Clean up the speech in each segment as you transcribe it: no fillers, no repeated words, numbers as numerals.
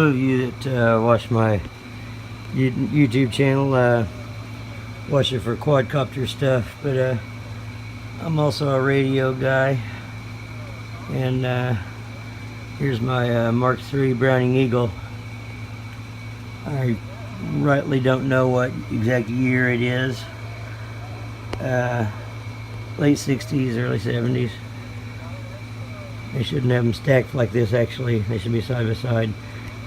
those of you that watch my YouTube channel, watch it for quadcopter stuff, but I'm also a radio guy, and here's my Mark III Browning Eagle. I rightly don't know what exact year it is, late 60s, early 70s. They shouldn't have them stacked like this, actually. They should be side by side.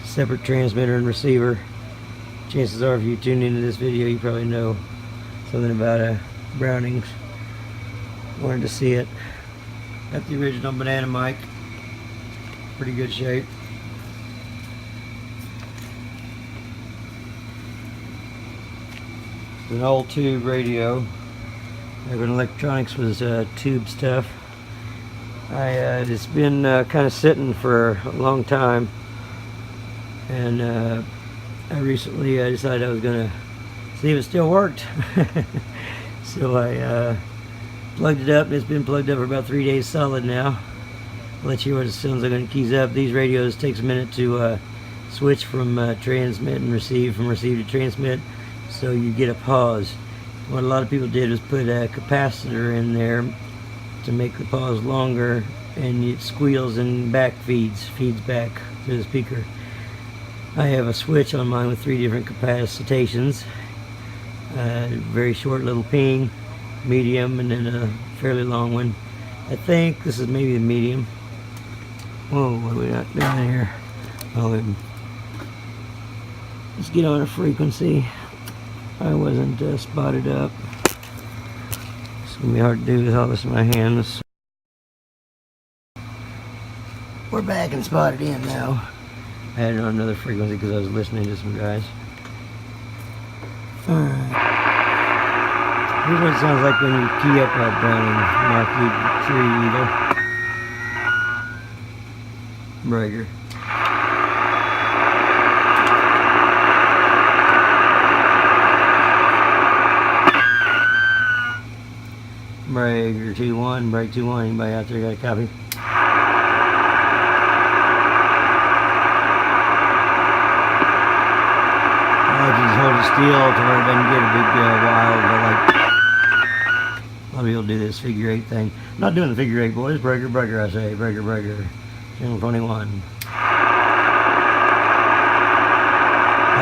Separate transmitter and receiver. Chances are if you tune into this video you probably know something about Brownings. Wanted to see it. Got the original banana mic. Pretty good shape. It's an old tube radio. Back when electronics was tube stuff. It's been kind of sitting for a long time, and I recently decided I was going to see if it still worked. So I plugged it up, and it's been plugged up for about 3 days solid now. I'll let you know as soon as I'm going to keys up. These radios takes a minute to switch from transmit and receive, from receive to transmit, so you get a pause. What a lot of people did was put a capacitor in there to make the pause longer, and it squeals and back feeds back to the speaker. I have a switch on mine with 3 different capacitations. Very short little ping, medium, and then a fairly long one. I think this is maybe the medium. Whoa, what are we got down here? Oh, let's get on a frequency. I wasn't spotted up. It's gonna be hard to do with all this in my hands. We're back and spotted in now. I had it on another frequency because I was listening to some guys. Alright. Here's what it sounds like when you key up a Browning Mark III Eagle. Breaker. Breaker 2-1, break 2-1. Anybody out there got a copy? I like to just hold it still to where it doesn't get a big wild, but like a lot of people do this figure 8 thing. I'm not doing the figure 8, boys. Breaker, breaker, I say. Breaker, breaker. Channel 21. I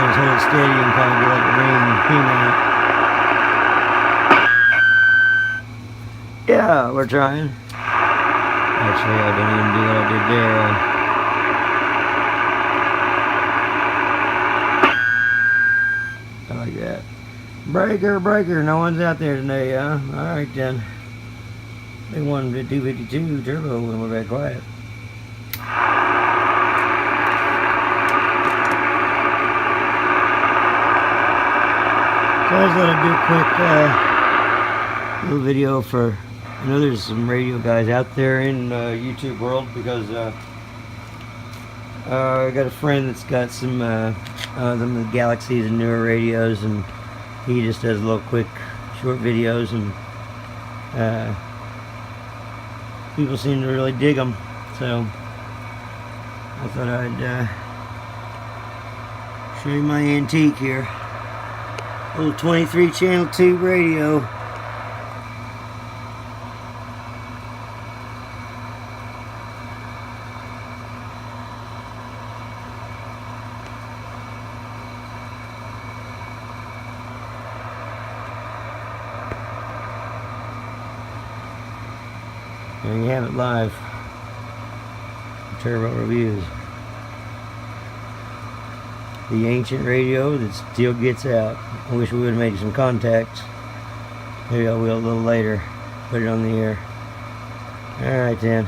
just hold it steady and kind of get like a ring ping on it. Yeah, we're trying. Actually, I didn't even do what I did there. I like that. Breaker, breaker. No one's out there today, huh? Alright then. They wanted a 252 turbo when we're back quiet. So I just thought I'd do a quick little video for, I know there's some radio guys out there in YouTube world, because I got a friend that's got some the Galaxies and newer radios, and he just does little quick short videos, and people seem to really dig them, so I thought I'd show you my antique here. Little 23 channel tube radio. There you have it live. Turbo Reviews. The ancient radio that still gets out. I wish we would have made some contacts. Maybe I will a little later. Put it on the air. Alright then.